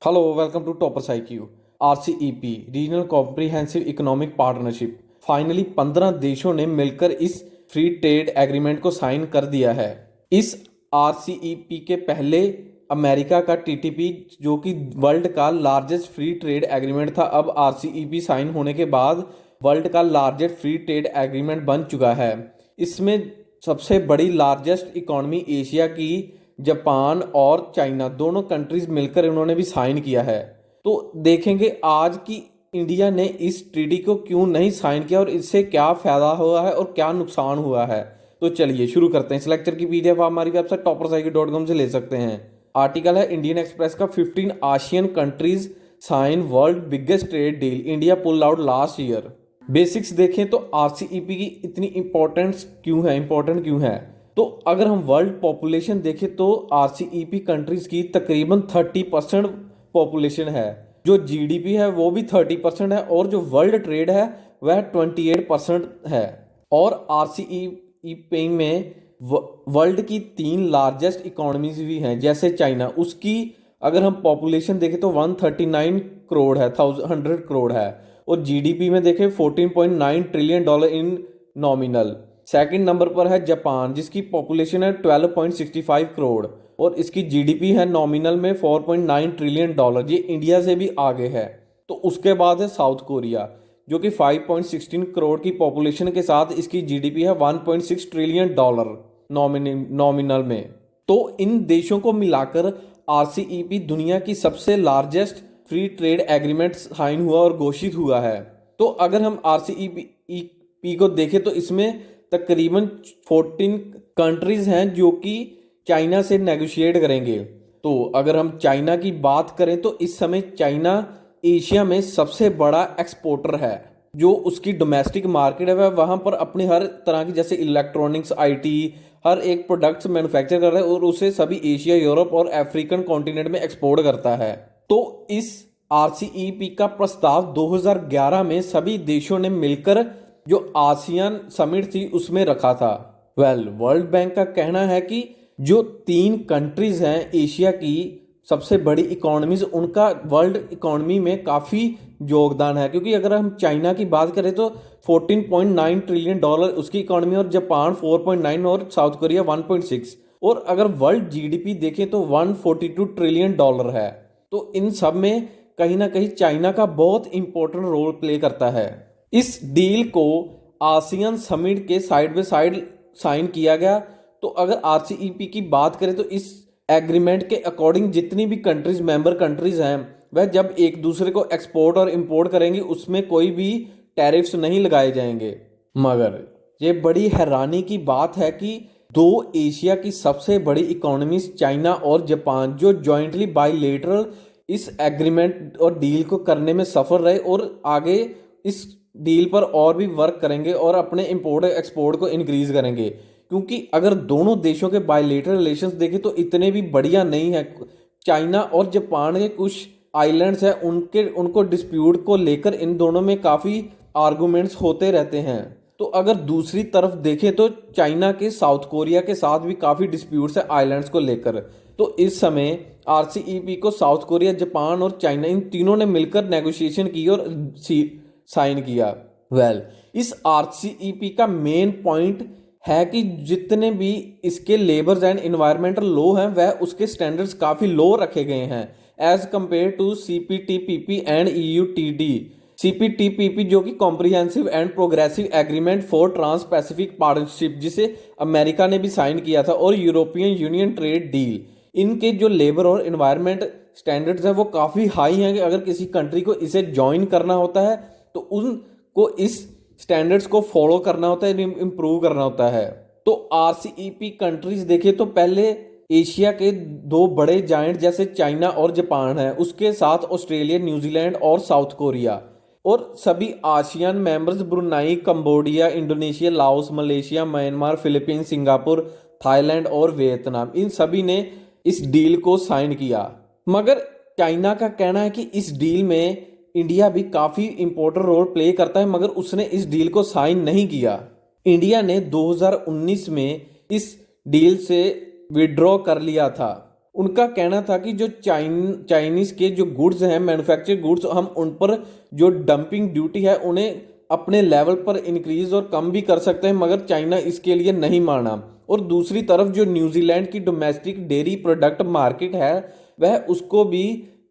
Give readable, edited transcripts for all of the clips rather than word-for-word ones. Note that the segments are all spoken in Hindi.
Hello welcome to toppers IQ। RCEP regional comprehensive economic partnership finally 15 देशों ने मिलकर इस फ्री ट्रेड एग्रीमेंट को साइन कर दिया है। इस RCEP के पहले अमेरिका का TTP जो कि वर्ल्ड का लार्जेस्ट फ्री ट्रेड एग्रीमेंट था, अब RCEP साइन होने के बाद वर्ल्ड का लार्जेस्ट फ्री ट्रेड एग्रीमेंट बन चुका है। इसमें सबसे बड़ी लार्जेस्ट इकॉनमी एशिया की जापान और चाइना दोनों कंट्रीज मिलकर इन्होंने भी साइन किया है। तो देखेंगे आज की इंडिया ने इस ट्रीटी को क्यों नहीं साइन किया और इससे क्या फायदा हुआ है और क्या नुकसान हुआ है। तो चलिए शुरू करते हैं। इस लेक्चर की PDF आप हमारी वेबसाइट toppersIQ.com से ले सकते हैं। आर्टिकल है इंडियन एक्सप्रेस का 15 ASEAN countries sign world biggest trade deal, India pull out last year. Basics देखें तो RCEP की इतनी इंपॉर्टेंट क्यों है। तो अगर हम वर्ल्ड पॉपुलेशन देखें तो RCEP कंट्रीज की तकरीबन 30% पॉपुलेशन है, जो GDP है वो भी 30% है और जो वर्ल्ड ट्रेड है वह 28% है। और RCEP में वर्ल्ड की 3 लार्जेस्ट इकोनॉमीज भी हैं, जैसे चाइना, उसकी अगर हम पॉपुलेशन देखें तो 139 करोड़ है, 100 करोड़ है, और GDP में देखें $14.9 ट्रिलियन इन नॉमिनल। सेकंड नंबर पर है जापान, जिसकी पॉपुलेशन है 12.65 करोड़ और इसकी GDP है नॉमिनल में $4.9 ट्रिलियन। ये इंडिया से भी आगे है। तो उसके बाद है साउथ कोरिया, जो कि 5.16 करोड़ की पॉपुलेशन के साथ इसकी GDP है $1.6 ट्रिलियन नॉमिनल में। तो इन देशों को मिलाकर RCEP दुनिया की सबसे largest free trade agreement sign हुआ और घोषित हुआ है। तो अगर हम RCEP को देखें तो इसमें तकरीबन 14 कंट्रीज हैं जो कि चाइना से नेगोशिएट करेंगे। तो अगर हम चाइना की बात करें तो इस समय चाइना एशिया में सबसे बड़ा एक्सपोर्टर है। जो उसकी डोमेस्टिक मार्केट है वह वहाँ पर अपने हर तरह की, जैसे इलेक्ट्रॉनिक्स, IT, हर एक प्रोडक्ट्स मैन्युफैक्चर कर रहा है और उसे सभी एशिया, यूरोप और अफ्रीकन कॉन्टिनेंट में एक्सपोर्ट करता है। तो इस RCEP का प्रस्ताव 2011 में सभी देशों ने मिलकर जो आसियान समिट थी उसमें रखा था। वर्ल्ड बैंक का कहना है कि जो 3 कंट्रीज हैं एशिया की सबसे बड़ी इकोनॉमीज, उनका वर्ल्ड इकोनॉमी में काफ़ी योगदान है। क्योंकि अगर हम चाइना की बात करें तो $14.9 ट्रिलियन उसकी इकोनॉमी, और जापान 4.9 और साउथ कोरिया 1.6। और अगर वर्ल्ड GDP देखें तो $142 ट्रिलियन है। तो इन सब में कहीं ना कहीं चाइना का बहुत इंपॉर्टेंट रोल प्ले करता है। इस डील को आसियान समिट के साइड बाय साइड साइन किया गया। तो अगर RCEP की बात करें तो इस एग्रीमेंट के अकॉर्डिंग जितनी भी कंट्रीज, मेंबर कंट्रीज हैं, वह जब एक दूसरे को एक्सपोर्ट और इंपोर्ट करेंगी उसमें कोई भी टैरिफ्स नहीं लगाए जाएंगे। मगर ये बड़ी हैरानी की बात है कि 2 एशिया की सबसे बड़ी इकोनॉमीज चाइना और जापान, जो जॉइंटली बाइलेटरल इस एग्रीमेंट और डील को करने में सफल रहे और आगे इस डील पर और भी वर्क करेंगे और अपने इंपोर्ट एक्सपोर्ट को इंक्रीज करेंगे। क्योंकि अगर दोनों देशों के बायलेटरल रिलेशंस देखें तो इतने भी बढ़िया नहीं है। चाइना और जापान के कुछ आइलैंड्स हैं, उनको डिस्प्यूट को लेकर इन दोनों में काफ़ी आर्गूमेंट्स होते रहते हैं। तो अगर दूसरी तरफ देखें तो चाइना के साउथ कोरिया के साथ भी काफ़ी डिस्प्यूट्स है आइलैंड्स को लेकर। तो इस समय RCEP को साउथ कोरिया, जापान और चाइना, इन तीनों ने मिलकर नेगोशिएशन की और साइन किया। इस RCEP का मेन पॉइंट है कि जितने भी इसके लेबर्स एंड इन्वायरमेंटल लॉ हैं वह उसके स्टैंडर्ड्स काफ़ी लो रखे गए हैं as compare to CPTPP and EUTD। CPTPP जो कि comprehensive and progressive agreement for trans pacific partnership, जिसे अमेरिका ने भी साइन किया था, और यूरोपियन यूनियन ट्रेड डील, इनके जो लेबर और इन्वायरमेंट स्टैंडर्ड्स हैं वो काफ़ी हाई हैं कि अगर किसी कंट्री को इसे ज्वाइन करना होता है तो उनको इस स्टैंडर्ड्स को फॉलो करना होता है, इम्प्रूव करना होता है। तो RCEP कंट्रीज देखें तो पहले एशिया के 2 बड़े जायंट जैसे चाइना और जापान है, उसके साथ ऑस्ट्रेलिया, न्यूजीलैंड और साउथ कोरिया, और सभी ASEAN members Brunei, Cambodia, Indonesia, Laos, Malaysia, Myanmar, Philippines, Singapore, Thailand और वियतनाम, इन सभी ने इस डील को साइन किया। मगर चाइना का कहना है कि इस डील में इंडिया भी काफ़ी इंपॉर्टेंट रोल प्ले करता है, मगर उसने इस डील को साइन नहीं किया। इंडिया ने 2019 में इस डील से विड्रॉ कर लिया था। उनका कहना था कि जो चाइनीज़ के जो गुड्स हैं, मैन्युफैक्चर गुड्स, हम उन पर जो डंपिंग ड्यूटी है उन्हें अपने लेवल पर इंक्रीज और कम भी कर सकते हैं, मगर चाइना इसके लिए नहीं माना। और दूसरी तरफ जो न्यूजीलैंड की डोमेस्टिक डेयरी प्रोडक्ट मार्केट है, वह उसको भी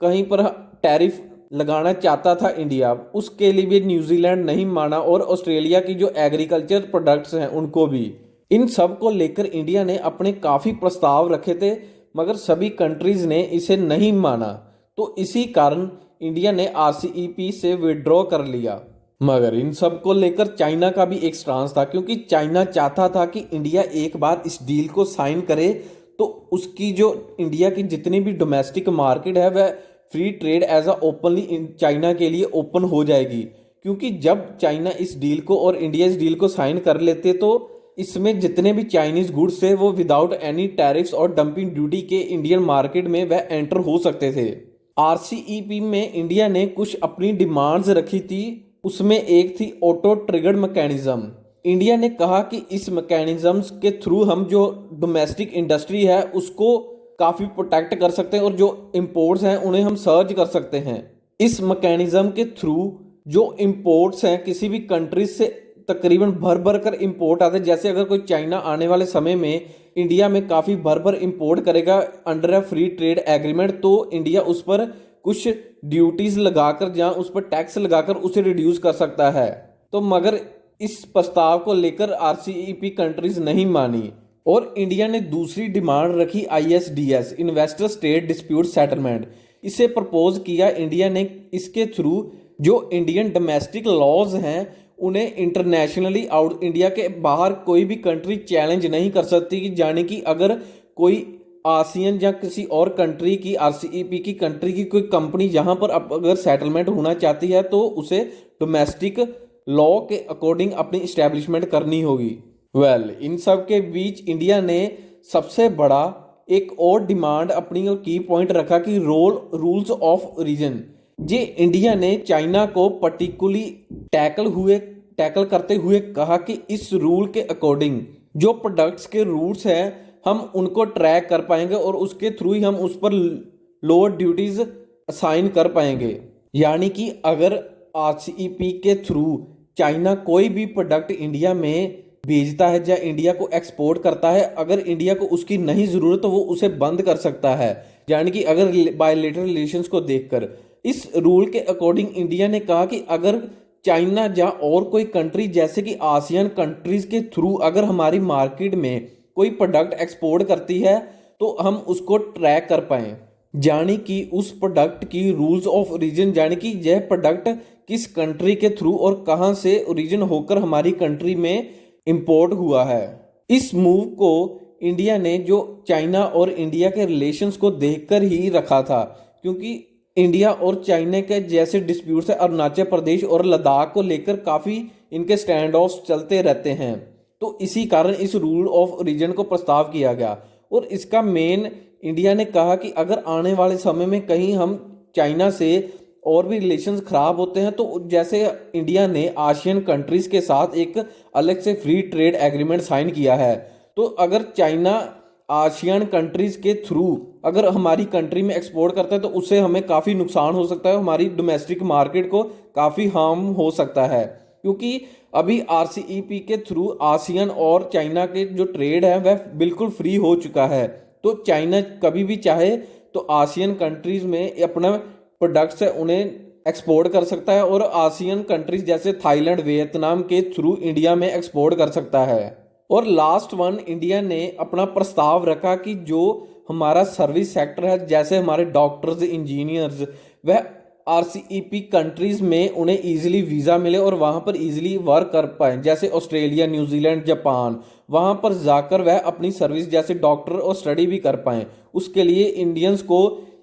कहीं पर टैरिफ लगाना चाहता था इंडिया, उसके लिए भी न्यूजीलैंड नहीं माना, और ऑस्ट्रेलिया की जो एग्रीकल्चर प्रोडक्ट्स हैं उनको भी। इन सब को लेकर इंडिया ने अपने काफ़ी प्रस्ताव रखे थे, मगर सभी कंट्रीज ने इसे नहीं माना। तो इसी कारण इंडिया ने RCEP से विड्रॉ कर लिया। मगर इन सब को लेकर चाइना का भी एक स्टांस था, क्योंकि चाइना चाहता था कि इंडिया एक बार इस डील को साइन करे तो उसकी जो इंडिया की जितनी भी डोमेस्टिक मार्केट है वह free trade as a openly China के लिए ओपन हो जाएगी। क्योंकि जब चाइना इस डील को और इंडिया इस डील को साइन कर लेते तो इसमें जितने भी चाइनीज गुड्स थे वो विदाउट एनी टैरिफ्स और डंपिंग ड्यूटी के इंडियन मार्केट में वह एंटर हो सकते थे। RCEP में इंडिया ने कुछ अपनी डिमांड्स रखी थी, उसमें एक थी ऑटो ट्रिगर्ड मैकेनिज्म। इंडिया ने कहा कि इस मैकेनिज्म्स के थ्रू हम जो डोमेस्टिक इंडस्ट्री है उसको काफ़ी प्रोटेक्ट कर सकते हैं और जो इंपोर्ट्स हैं उन्हें हम सर्च कर सकते हैं। इस मैकेनिज्म के थ्रू जो इंपोर्ट्स हैं किसी भी कंट्रीज से तकरीबन भर भर कर इंपोर्ट आते हैं। जैसे अगर कोई चाइना आने वाले समय में इंडिया में काफ़ी भर भर इंपोर्ट करेगा under a free trade agreement, तो इंडिया उस पर कुछ ड्यूटीज़ लगाकर या उस पर टैक्स लगाकर उसे रिड्यूस कर सकता है। तो मगर इस प्रस्ताव को लेकर RCEP कंट्रीज नहीं मानी और इंडिया ने दूसरी डिमांड रखी ISDS, investor state dispute settlement. इसे प्रपोज किया इंडिया ने। इसके थ्रू जो इंडियन डोमेस्टिक लॉज हैं उन्हें इंटरनेशनली आउट इंडिया के बाहर कोई भी कंट्री चैलेंज नहीं कर सकती, कि जाने कि अगर कोई आसियन या किसी और कंट्री की RCEP की कंट्री की कोई कंपनी यहाँ पर अगर सेटलमेंट होना चाहती है तो उसे डोमेस्टिक लॉ के अकॉर्डिंग अपनी इस्टेब्लिशमेंट करनी होगी। इन सब के बीच इंडिया ने सबसे बड़ा एक और डिमांड अपनी की पॉइंट रखा कि रूल्स ऑफ रीजन। ये इंडिया ने चाइना को पर्टिकुलरली टैकल करते हुए कहा कि इस रूल के अकॉर्डिंग जो प्रोडक्ट्स के रूल्स हैं हम उनको ट्रैक कर पाएंगे और उसके थ्रू ही हम उस पर लोअर ड्यूटीज असाइन कर पाएंगे। यानी कि अगर RCEP के थ्रू चाइना कोई भी प्रोडक्ट इंडिया में भेजता है या इंडिया को एक्सपोर्ट करता है, अगर इंडिया को उसकी नहीं ज़रूरत तो वो उसे बंद कर सकता है। यानी कि अगर बायलैटरल रिलेशंस को देखकर इस रूल के अकॉर्डिंग इंडिया ने कहा कि अगर चाइना या और कोई कंट्री जैसे कि आसियान कंट्रीज के थ्रू अगर हमारी मार्केट में कोई प्रोडक्ट एक्सपोर्ट करती है तो हम उसको ट्रैक कर पाएँ, यानी कि उस प्रोडक्ट की रूल्स ऑफ ओरिजिन, यानी कि यह प्रोडक्ट किस कंट्री के थ्रू और कहां से ओरिजिन होकर हमारी कंट्री में इंपोर्ट हुआ है। इस मूव को इंडिया ने जो चाइना और इंडिया के रिलेशंस को देखकर ही रखा था, क्योंकि इंडिया और चाइना के जैसे डिस्प्यूट्स है अरुणाचल प्रदेश और लद्दाख को लेकर काफ़ी इनके स्टैंड ऑफ चलते रहते हैं। तो इसी कारण इस रूल ऑफ ओरिजिन को प्रस्ताव किया गया और इसका मेन इंडिया ने कहा कि अगर आने वाले समय में कहीं हम चाइना से और भी रिलेशंस खराब होते हैं तो जैसे इंडिया ने आसियन कंट्रीज के साथ एक अलग से फ्री ट्रेड एग्रीमेंट साइन किया है, तो अगर चाइना आसियन कंट्रीज के थ्रू अगर हमारी कंट्री में एक्सपोर्ट करता है तो उससे हमें काफ़ी नुकसान हो सकता है, हमारी डोमेस्टिक मार्केट को काफ़ी हार्म हो सकता है। क्योंकि अभी RCEP के थ्रू आसियन और चाइना के जो ट्रेड है वह बिल्कुल फ्री हो चुका है। तो चाइना कभी भी चाहे तो आसियन कंट्रीज में अपना प्रोडक्ट्स है उन्हें एक्सपोर्ट कर सकता है और आसियन कंट्रीज जैसे थाईलैंड, वियतनाम के थ्रू इंडिया में एक्सपोर्ट कर सकता है। और लास्ट वन, इंडिया ने अपना प्रस्ताव रखा कि जो हमारा सर्विस सेक्टर है, जैसे हमारे डॉक्टर्स, इंजीनियर्स, वह RCEP कंट्रीज में उन्हें ईजिली वीज़ा मिले और वहाँ पर ईजिली वर्क कर पाएँ। जैसे ऑस्ट्रेलिया, न्यूजीलैंड, जापान, वहाँ पर जाकर वह अपनी सर्विस जैसे डॉक्टर और स्टडी भी कर पाएँ। उसके लिए इंडियंस को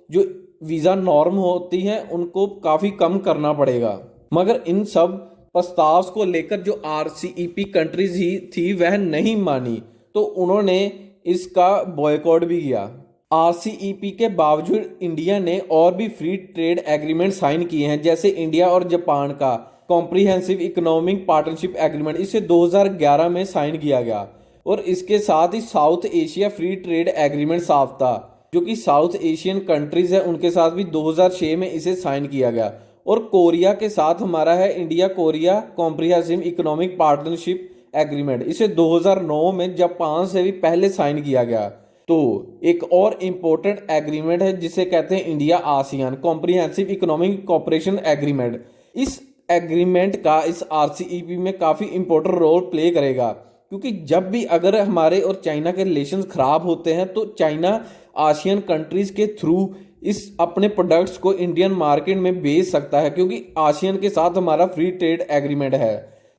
जो वीज़ा नॉर्म होती हैं उनको काफ़ी कम करना पड़ेगा। मगर इन सब प्रस्ताव को लेकर जो RCEP कंट्रीज ही थी वह नहीं मानी, तो उन्होंने इसका बॉयकॉट भी किया। RCEP के बावजूद इंडिया ने और भी फ्री ट्रेड एग्रीमेंट साइन किए हैं, जैसे इंडिया और जापान का कॉम्प्रिहेंसिव इकोनॉमिक पार्टनरशिप एग्रीमेंट, इसे 2011 में साइन किया गया। और इसके साथ ही South Asia free trade agreement साफ था। जो कि साउथ एशियन कंट्रीज है उनके साथ भी 2006 में इसे साइन किया गया। और कोरिया के साथ हमारा है India Korea comprehensive economic partnership agreement, इसे 2009 में जापान से भी पहले साइन किया गया। तो एक और इम्पोर्टेंट एग्रीमेंट है जिसे कहते हैं India ASEAN comprehensive economic cooperation agreement. इस एग्रीमेंट का इस आरसीईपी में काफ़ी इंपॉर्टेंट रोल प्ले करेगा, क्योंकि जब भी अगर हमारे और चाइना के रिलेशंस खराब होते हैं तो चाइना आसियन कंट्रीज के थ्रू इस अपने प्रोडक्ट्स को इंडियन मार्केट में बेच सकता है, क्योंकि आसियन के साथ हमारा फ्री ट्रेड एग्रीमेंट है।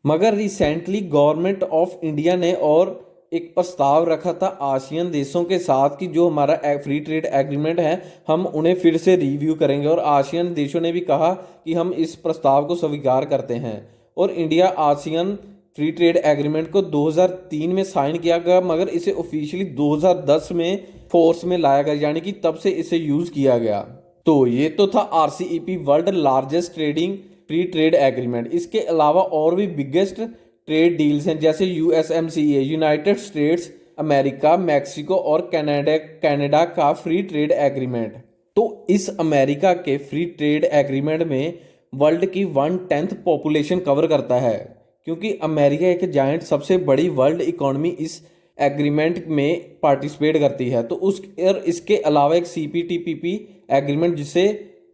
मगर रिसेंटली गवर्नमेंट ऑफ इंडिया ने और एक प्रस्ताव रखा था आसियन देशों के साथ कि जो हमारा फ्री ट्रेड एग्रीमेंट है हम उन्हें फिर से रिव्यू करेंगे, और आसियन देशों ने भी कहा कि हम इस प्रस्ताव को स्वीकार करते हैं। और India ASEAN free trade agreement को 2003 में साइन किया गया, मगर इसे ऑफिशियली 2010 में फोर्स में लाया गया, यानी कि तब से इसे यूज किया गया। तो ये तो था RCEP world largest trading free trade agreement. इसके अलावा और भी बिगेस्ट ट्रेड डील्स हैं, जैसे यूएसएमसीए यूनाइटेड स्टेट्स अमेरिका, मैक्सिको और कनाडा का फ्री ट्रेड एग्रीमेंट। तो इस अमेरिका के फ्री ट्रेड एग्रीमेंट में वर्ल्ड की 1/10 पॉपुलेशन कवर करता है, क्योंकि अमेरिका एक जायंट सबसे बड़ी वर्ल्ड इकोनॉमी इस एग्रीमेंट में पार्टिसिपेट करती है। तो उस और इसके अलावा एक सीपीटीपीपी एग्रीमेंट, जिसे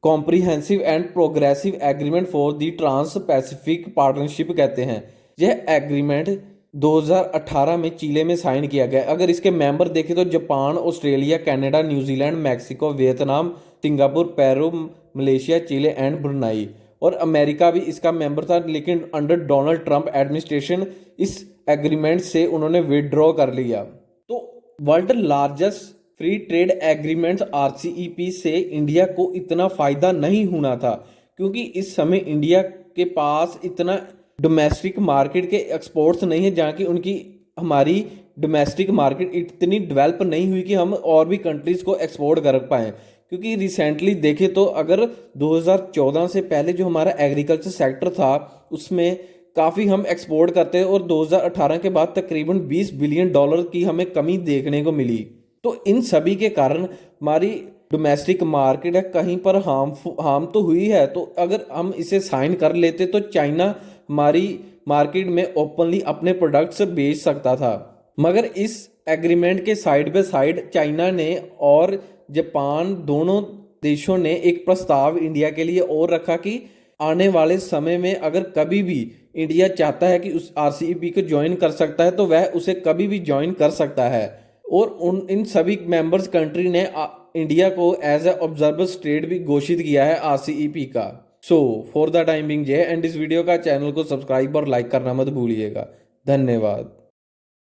comprehensive and progressive agreement for the trans pacific partnership कहते हैं। यह एग्रीमेंट 2018 में चिली में साइन किया गया। अगर इसके मेंबर देखें तो Japan, Australia, Canada, New Zealand, Mexico, Vietnam, Singapore, Peru, Malaysia, Chile and Brunei. और अमेरिका भी इसका मेंबर था, लेकिन अंडर डोनाल्ड ट्रंप एडमिनिस्ट्रेशन इस एग्रीमेंट से उन्होंने विड्रॉ कर लिया। तो world largest free trade agreement RCEP से इंडिया को इतना फ़ायदा नहीं होना था, क्योंकि इस समय इंडिया के पास इतना डोमेस्टिक मार्केट के एक्सपोर्ट्स नहीं है, जहाँ की उनकी हमारी डोमेस्टिक मार्केट इतनी डेवलप नहीं हुई कि हम और भी कंट्रीज़ को एक्सपोर्ट कर पाएँ। क्योंकि रिसेंटली देखें तो अगर 2014 से पहले जो हमारा एग्रीकल्चर सेक्टर था उसमें काफ़ी हम एक्सपोर्ट करते हैं, और 2018 के बाद तकरीबन $20 बिलियन की हमें कमी देखने को मिली। तो इन सभी के कारण हमारी डोमेस्टिक मार्केट है कहीं पर हार्म तो हुई है। तो अगर हम इसे साइन कर लेते तो चाइना हमारी मार्केट में ओपनली अपने प्रोडक्ट्स बेच सकता था। मगर इस एग्रीमेंट के साइड बाय साइड चाइना ने और जापान दोनों देशों ने एक प्रस्ताव इंडिया के लिए और रखा कि आने वाले समय में अगर कभी भी इंडिया चाहता है कि उस आरसीईपी को ज्वाइन कर सकता है तो वह उसे कभी भी ज्वाइन कर सकता है। और इन सभी मेंबर्स कंट्री ने इंडिया को एज ए ऑब्जर्वर स्टेट भी घोषित किया है आरसीईपी का। So for the time being जय एंड इस वीडियो का चैनल को सब्सक्राइब और लाइक करना मत भूलिएगा। धन्यवाद।